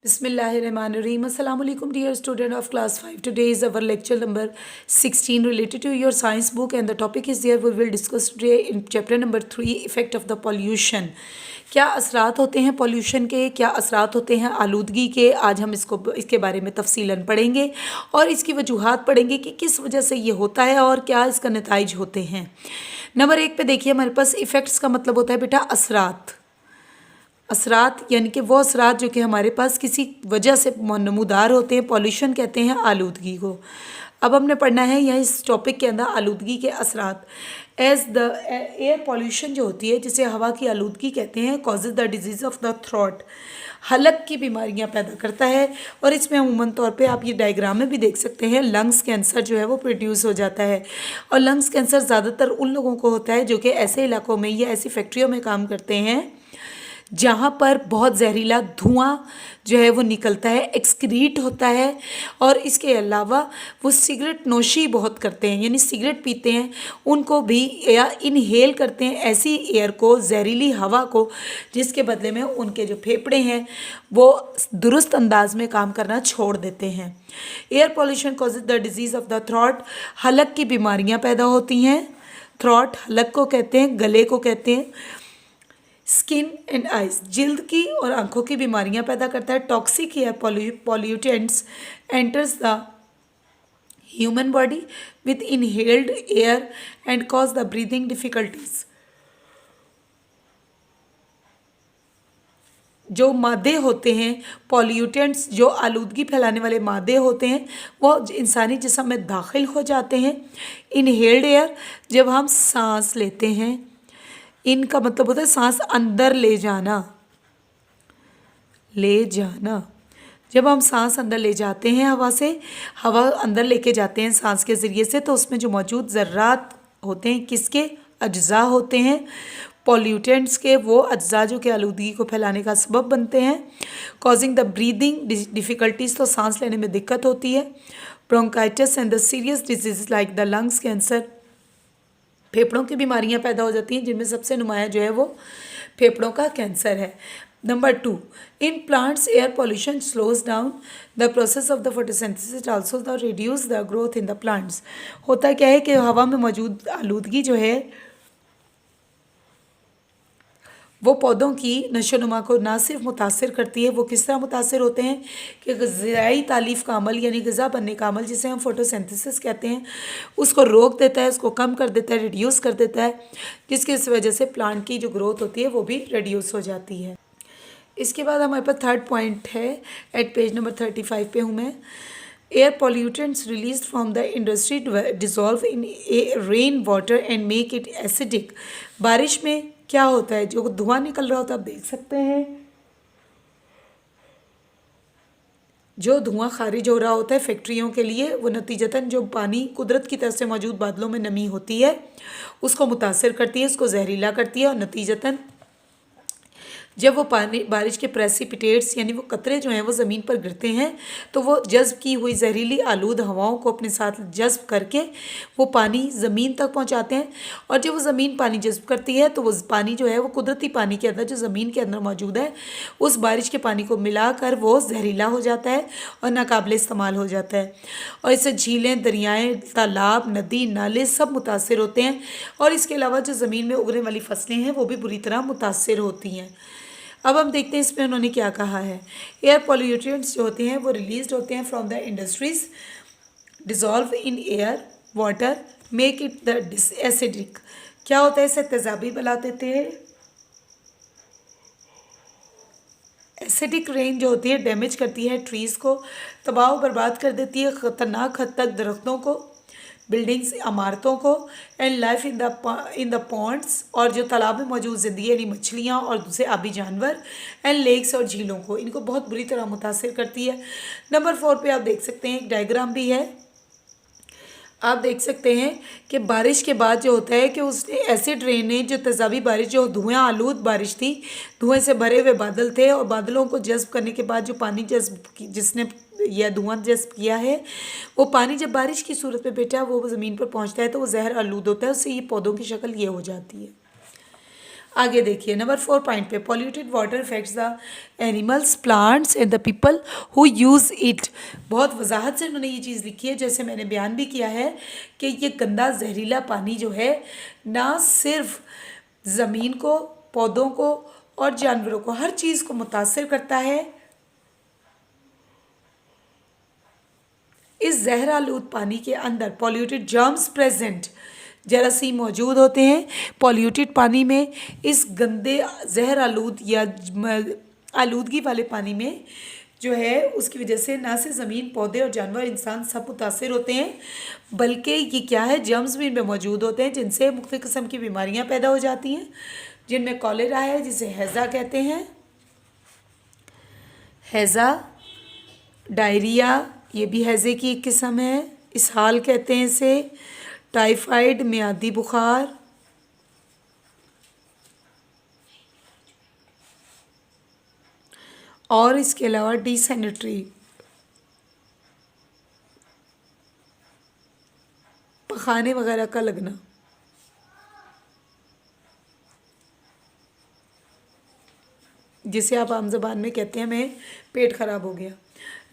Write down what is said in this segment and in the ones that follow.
Bismillahirrahmanirrahim. Assalamu alaikum dear student of class 5. Today is our lecture number 16 related to your science book and the topic is there we will discuss today in chapter number 3 effect of the pollution. क्या असरात होते हैं pollution के, क्या असरात होते हैं आलूदगी के। आज हम इसके बारे में तफसीलन पढ़ेंगे और इसकी वजूहात पढ़ेंगे कि किस वजह से ये होता है और क्या इसका नताइज होते हैं। नंबर 1 पे देखिए हमारे पास इफ़ेक्ट्स का मतलब होता है बेटा असरात। असरात यानी कि वो असरात जो कि हमारे पास किसी वजह से नमूदार होते हैं। पॉल्यूशन कहते हैं आलूदगी को। अब हमने पढ़ना है यह इस टॉपिक के अंदर आलूदगी के असरात। एज द एयर पॉल्यूशन जो होती है जिसे हवा की आलूदगी कहते हैं causes the disease of the throat, हलक की बीमारियां पैदा करता है। और इसमें अमूमन तौर पे आप ये डायग्राम में भी देख सकते हैं लंग्स कैंसर जो है वो प्रोड्यूस हो जाता है। और लंग्स कैंसर ज़्यादातर उन लोगों को होता है जो कि ऐसे इलाकों में या ऐसी फैक्ट्रियों में काम करते हैं जहाँ पर बहुत जहरीला धुआं जो है वो निकलता है, एक्सक्रीट होता है। और इसके अलावा वो सिगरेट नोशी बहुत करते हैं, यानी सिगरेट पीते हैं उनको भी या इनहेल करते हैं ऐसी एयर को, जहरीली हवा को, जिसके बदले में उनके जो फेफड़े हैं वो दुरुस्त अंदाज में काम करना छोड़ देते हैं। Air pollution causes the disease of the throat, हलक की बीमारियाँ पैदा होती हैं। थ्रोट हलक को कहते हैं, गले को कहते हैं। स्किन एंड आइज, जिल्द की और आंखों की बीमारियां पैदा करता है। Toxic air pollutants enters the human body with inhaled air and cause the breathing difficulties. जो मादे होते हैं पॉल्यूटेंट्स, जो आलूदगी फैलाने वाले मादे होते हैं वो इंसानी जिस्म में दाखिल हो जाते हैं। इनहेल्ड एयर, जब हम सांस लेते हैं, इनका मतलब होता है सांस अंदर ले जाना, जब हम सांस अंदर ले जाते हैं हवा से, हवा अंदर लेके जाते हैं सांस के ज़रिए से, तो उसमें जो मौजूद ज़र्रात होते हैं किसके, अज्जा होते हैं पॉल्यूटेंट्स के, वो अज्जा जो कि आलूदगी को फैलाने का सबब बनते हैं। कॉजिंग द ब्रीदिंग डिफ़िकल्टीज़, तो सांस लेने में दिक्कत होती है। Bronchitis and the serious disease like the lungs cancer, फेफड़ों की बीमारियां पैदा हो जाती हैं जिनमें सबसे नुमाया जो है वो फेफड़ों का कैंसर है। Number 2, in plants air pollution slows down the process of the photosynthesis also the reduce the growth in the plants. होता क्या है कि हवा में मौजूद आलूदगी जो है वो पौधों की नशोनुमा को ना सिर्फ मुतासिर करती है, वो किस तरह मुतासिर होते हैं कि ग़िज़ाई तालीफ़ का अमल यानी ग़िज़ा बनने का अमल जिसे हम फोटोसिंथेसिस कहते हैं उसको रोक देता है, उसको कम कर देता है, रिड्यूस कर देता है, जिसकी वजह से प्लांट की जो ग्रोथ होती है वो भी रिड्यूस हो जाती है। इसके बाद हमारे पास थर्ड पॉइंट है, एट पेज नंबर 35 पे हूँ मैं। Air pollutants release from the industry dissolve in rain water and make it acidic. बारिश में क्या होता है, जो धुआं निकल रहा होता है आप देख सकते हैं, जो धुआं खारिज हो रहा होता है फैक्ट्रियों के लिए, वो नतीजतन जो पानी कुदरत की तरफ से मौजूद बादलों में नमी होती है उसको मुतासिर करती है, उसको जहरीला करती है। और नतीजतन जब वो पानी बारिश के प्रेसिपिटेट्स यानी वो कतरे जो हैं वो ज़मीन पर गिरते हैं तो वो जज़्ब की हुई जहरीली आलूद हवाओं को अपने साथ जज़्ब करके वो पानी ज़मीन तक पहुंचाते हैं। और जब वो ज़मीन पानी जज़्ब करती है तो वो पानी जो है वो कुदरती पानी के अंदर जो ज़मीन के अंदर मौजूद है उस बारिश के पानी को मिलाकर वो जहरीला हो जाता है और नाकाबिल इस्तेमाल हो जाता है। और इससे झीलें, दरियाएँ, तालाब, नदी, नाले सब मुतासिर होते हैं। और इसके अलावा जो ज़मीन में उगने वाली फसलें हैं वो भी बुरी तरह मुतासिर होती हैं। अब हम देखते हैं इसमें उन्होंने क्या कहा है। एयर पॉल्यूटेंट्स जो होते हैं वो रिलीज होते हैं from the industries, dissolve in air water, make it the acidic. क्या होता है, इसे तेजाबी बना देते हैं। एसिडिक रेन जो होती है डैमेज करती है ट्रीज़ को, तबाह बर्बाद कर देती है ख़तरनाक हद तक दरख्तों को, बिल्डिंग्स, इमारतों को, and life in the ponds, और जो तालाब में मौजूद ज़िंदगी यानी मछलियाँ और दूसरे आबी जानवर, एंड लेक्स और झीलों को, इनको बहुत बुरी तरह मुतासिर करती है। नंबर 4 पे आप देख सकते हैं एक डायग्राम भी है, आप देख सकते हैं कि बारिश के बाद जो होता है कि उसने एसिड रेन ने जो तेज़ाबी बारिश, जो धुआं आलूद बारिश थी, धुएं से भरे हुए बादल थे और बादलों को जज्ब करने के बाद जो पानी जिसने यह धुआं जज्ब किया है वो पानी जब बारिश की सूरत में बेटा वो ज़मीन पर पहुंचता है तो वो जहर आलूद होता है, उससे ये पौधों की शक्ल ये हो जाती है। आगे देखिए नंबर 4 पॉइंट पे, polluted water affects the animals, plants and the people who use it. बहुत वजाहत से उन्होंने ये चीज़ लिखी है, जैसे मैंने बयान भी किया है कि ये गंदा जहरीला पानी जो है ना सिर्फ ज़मीन को, पौधों को और जानवरों को, हर चीज़ को मुतासिर करता है। इस जहर आलूद पानी के अंदर पॉल्यूटेड जर्म्स प्रेजेंट, जरासीम मौजूद होते हैं पॉल्यूटेड पानी में। इस गंदे जहर आलूद या आलूदगी वाले पानी में जो है उसकी वजह से ना सिर्फ ज़मीन, पौधे और जानवर, इंसान सब मुतासर होते हैं, बल्कि ये क्या है, जर्म्स भी इनमें मौजूद होते हैं जिनसे मुख्तलिफ़ किस्म की बीमारियां पैदा हो जाती हैं, जिनमें कॉलेरा है जिसे हैज़ा कहते हैं, हैज़ा, डायरिया ये भी हैज़े की एक किस्म है, इसहाल कहते हैं इसे, टाइफाइड मियादी बुखार, और इसके अलावा डिसेंट्री, पखाने वगैरह का लगना। जिसे आप आम ज़बान में कहते हैं हमें पेट ख़राब हो गया।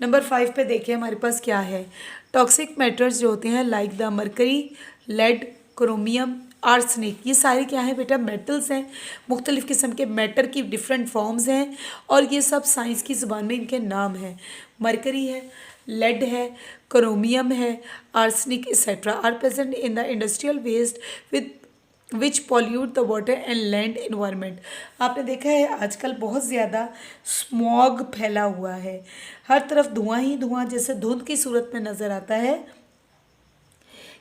नंबर 5 पे देखिए हमारे पास क्या है, टॉक्सिक मैटर्स जो होते हैं like the mercury, lead, chromium, arsenic, ये सारे क्या हैं बेटा, मेटल्स हैं, मुख्तलिफ़ किस्म के मैटर की डिफरेंट फॉर्म्स हैं, और ये सब साइंस की ज़ुबान में इनके नाम हैं। मरकरी है, लेड है, क्रोमियम है, arsenic etcetera are present in the industrial waste with which pollute the water and land environment. आपने देखा है आजकल बहुत ज़्यादा स्मॉग फैला हुआ है, हर तरफ धुआं ही धुआं जैसे धुंध की सूरत में नज़र आता है।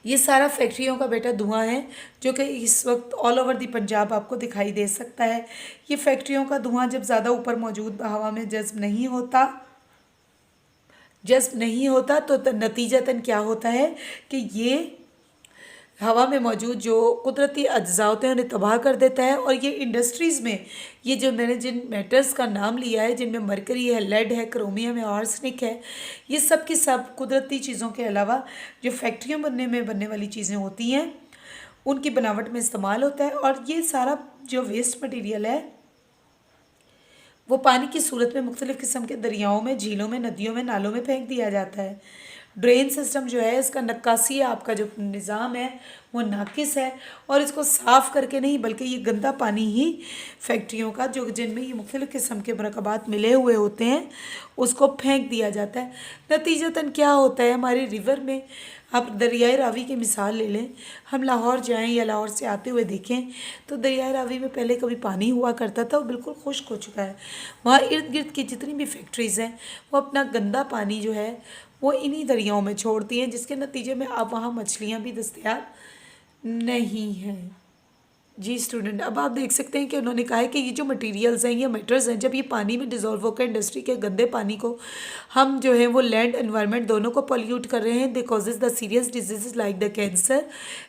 ये सारा फैक्ट्रियों का बेटा धुआं है जो कि इस वक्त ऑल ओवर दी पंजाब आपको दिखाई दे सकता है। ये फैक्ट्रियों का धुआं जब ज़्यादा ऊपर मौजूद हवा में जज्ब नहीं होता तो नतीजतन क्या होता है कि ये हवा में मौजूद जो कुदरती अज्जा होते हैं उन्हें तबाह कर देता है। और ये इंडस्ट्रीज़ में ये जो मैंने जिन मेटल्स का नाम लिया है, जिनमें मरकरी है, लेड है, क्रोमियम है, आर्सेनिक है, ये सब की सब कुदरती चीज़ों के अलावा जो फैक्ट्रियों बनने वाली चीज़ें होती हैं उनकी बनावट में इस्तेमाल होता है। और ये सारा जो वेस्ट मटीरियल है वो पानी की सूरत में मुख्तलिफ़ किस्म के दरियाओं में, झीलों में, नदियों में, नालों में फेंक दिया जाता है। ड्रेन सिस्टम जो है इसका नक्कासी आपका जो निज़ाम है वो नाकिस है, और इसको साफ़ करके नहीं बल्कि ये गंदा पानी ही फैक्ट्रियों का जो जिनमें ये मुख्तलिफ़ किस्म के मरकबात मिले हुए होते हैं उसको फेंक दिया जाता है। नतीजतन क्या होता है, हमारे रिवर में आप दरियाए रावी की मिसाल ले लें, हम लाहौर जाएं या लाहौर से आते हुए देखें तो दरियाए रावी में पहले कभी पानी हुआ करता था, वो बिल्कुल खुश्क हो चुका है। वहाँ इर्द गिर्द की जितनी भी फैक्ट्रीज़ हैं वो अपना गंदा पानी जो है वो इन्हीं दरियाओं में छोड़ती हैं, जिसके नतीजे में अब वहाँ मछलियाँ भी दस्तयाब नहीं हैं। जी स्टूडेंट, अब आप देख सकते हैं कि उन्होंने कहा है कि ये जो मटेरियल्स हैं, ये मैटर्स हैं, जब ये पानी में डिज़ोल्व होकर इंडस्ट्री के गंदे पानी को हम जो है वो लैंड एनवायरनमेंट दोनों को पॉल्यूट कर रहे हैं। They causes the serious disease like the cancer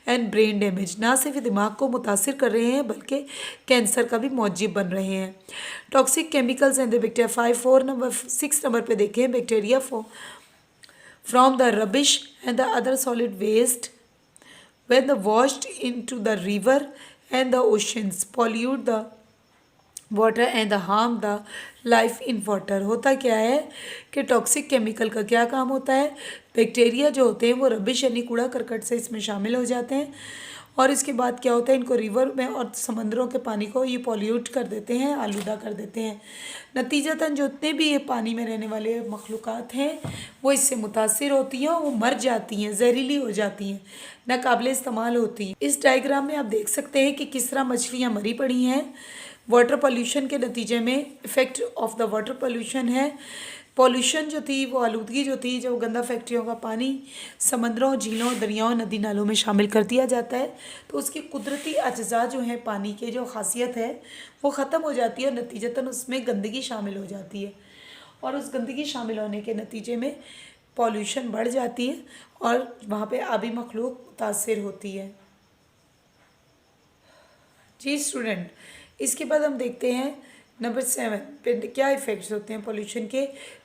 and brain damage. ना सिर्फ दिमाग को मुतासिर कर रहे हैं बल्कि कैंसर का भी मौजिब बन रहे हैं। Toxic chemicals and the bacteria 6 number पर देखें, bacteria from the rubbish and the other solid waste when the washed into the river and the oceans pollute the water and the harm the life in water. होता क्या है कि toxic chemical का क्या काम होता है, बैक्टीरिया जो होते हैं वो रबिश यानी कूड़ा करकट से इसमें शामिल हो जाते हैं, और इसके बाद क्या होता है, इनको रिवर में और समंदरों के पानी को ये पॉल्यूट कर देते हैं, आलूदा कर देते हैं। नतीजतन जो जितने भी ये पानी में रहने वाले मखलूक़ात हैं वो इससे मुतासिर होती हैं, वो मर जाती हैं, जहरीली हो जाती हैं, नाकाबिले इस्तेमाल होती हैं। इस डायग्राम में आप देख सकते हैं कि किस तरह मछलियाँ मरी पड़ी हैं। वाटर पोल्यूशन के नतीजे में effect of the water pollution है, पॉल्यूशन जो थी वो आलूदगी जो थी, जब गंदा फैक्ट्रियों का पानी समंदरों, झीलों, दरियाओं, नदी नालों में शामिल कर दिया जाता है तो उसके कुदरती अज्जा जो हैं पानी के, जो खासियत है वो ख़त्म हो जाती है, नतीजतन उसमें गंदगी शामिल हो जाती है, और उस गंदगी शामिल होने के नतीजे में पॉल्यूशन बढ़ जाती है और वहाँ पे आबी मखलूक मुतासिर होती है। जी स्टूडेंट, इसके बाद हम देखते हैं नंबर 7 पे क्या इफ़ेक्ट्स होते हैं पॉल्यूशन के।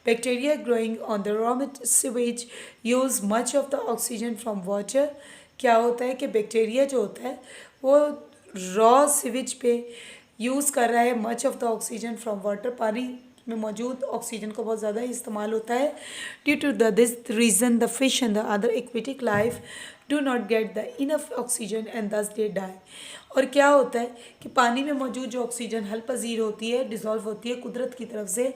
Bacteria growing on the raw sewage use much of the oxygen from water. क्या होता है कि बैक्टीरिया जो होता है वो रॉ सीवेज पे यूज़ कर रहा है much of the oxygen from water, पानी में मौजूद ऑक्सीजन का बहुत ज़्यादा इस्तेमाल होता है। Due to the this reason the fish and the other aquatic life do not get the enough oxygen and thus they die. और क्या होता है कि पानी में मौजूद जो ऑक्सीजन हल पजीर होती है, डिज़ोल्व होती है कुदरत की तरफ से,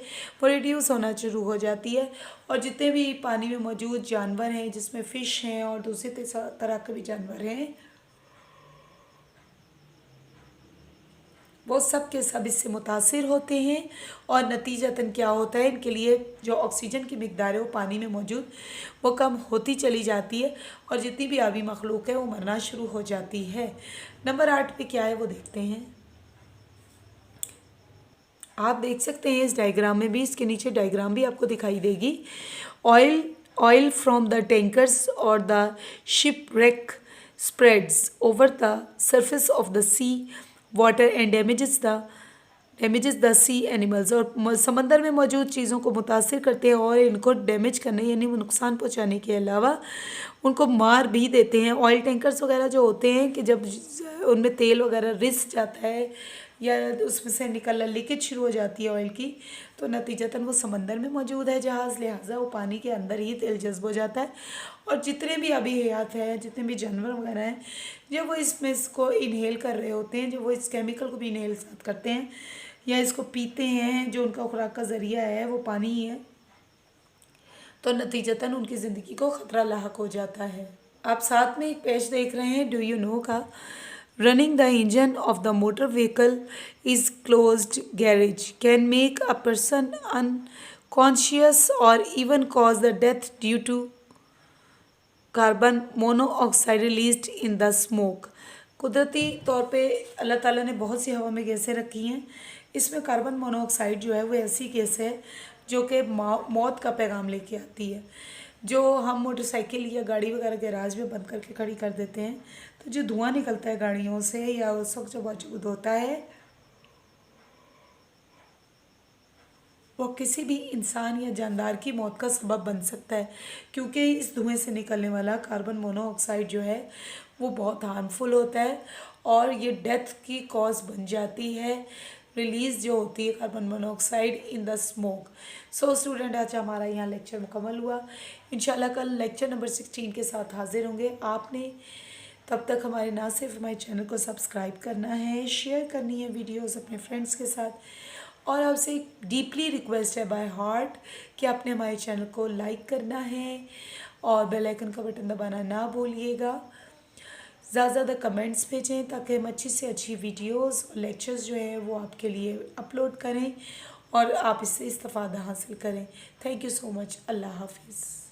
वो रिड्यूस होना शुरू हो जाती है। और जितने भी पानी में मौजूद जानवर हैं, जिसमें फ़िश हैं और दूसरे तरह के भी जानवर हैं, वो सब के सब इससे मुतासिर होते हैं। और नतीजतन क्या होता है, इनके लिए जो ऑक्सीजन की मिकदार है वो पानी में मौजूद वो कम होती चली जाती है और जितनी भी आबी मखलूक है वो मरना शुरू हो जाती है। नंबर 8 पे क्या है वो देखते हैं। आप देख सकते हैं इस डायग्राम में भी, इसके नीचे डायग्राम भी आपको दिखाई देगी। ऑयल फ्रॉम द टैंकर्स और the ship wreck spreads over the surface of the sea water and damages the sea animals। और समंदर में मौजूद चीज़ों को मुतासिर करते हैं और इनको डैमेज करने यानी वो नुकसान पहुंचाने के अलावा उनको मार भी देते हैं। ऑयल टैंकर्स वगैरह जो होते हैं कि जब उनमें तेल वगैरह रिस जाता है या उसमें से निकलना लीकेज शुरू हो जाती है ऑयल की, तो नतीजतन वो समंदर में मौजूद है जहाज़, लिहाजा वो पानी के अंदर ही तेल जज्ब हो जाता है। और जितने भी अभी हयात है, जितने भी जानवर वगैरह हैं, जब वो इसमें इसको इनहेल कर रहे होते हैं, जब वो इस केमिकल को भी इनहेल साथ करते हैं या इसको पीते हैं, जो उनका खुराक का ज़रिया है वो पानी ही है, तो नतीजतन उनकी ज़िंदगी को ख़तरा लाहक हो जाता है। आप साथ में एक पेज देख रहे हैं डू यू नो का। Running the engine of the motor vehicle is closed garage can make a person unconscious और even cause the death due to carbon monoxide released in the smoke. कुदरती तौर पे अल्लाह ताला ने बहुत सी हवा में गैसें रखी हैं, इसमें कार्बन मोनोऑक्साइड जो है वो ऐसी गैस है जो कि मौत का पैगाम लेके आती है। जो हम मोटरसाइकिल या गाड़ी वगैरह गैराज में बंद करके खड़ी कर देते हैं, तो जो धुआं निकलता है गाड़ियों से या उस वक्त जो मौजूद होता है, वो किसी भी इंसान या जानदार की मौत का सबब बन सकता है, क्योंकि इस धुएं से निकलने वाला कार्बन मोनोऑक्साइड जो है वो बहुत हार्मफुल होता है और ये डेथ की कॉज बन जाती है, रिलीज़ जो होती है carbon monoxide in the smoke. So student, आज हमारा यहाँ लेक्चर मुकम्मल हुआ। इंशाल्लाह कल लेक्चर नंबर 16 के साथ हाजिर होंगे। आपने तब तक हमारे ना सिर्फ हमारे चैनल को सब्सक्राइब करना है, शेयर करनी है वीडियोस अपने फ्रेंड्स के साथ, और आपसे एक डीपली रिक्वेस्ट है बाय हार्ट कि आपने हमारे चैनल को लाइक करना है और बेल आइकन का बटन दबाना ना भूलिएगा। ज़्यादा ज़्यादा कमेंट्स भेजें ताकि हम अच्छी से अच्छी वीडियोस और लेक्चर्स जो है वो आपके लिए अपलोड करें और आप इससे इस्तिफ़ादा हासिल करें। Thank you so much. Allah हाफिज़।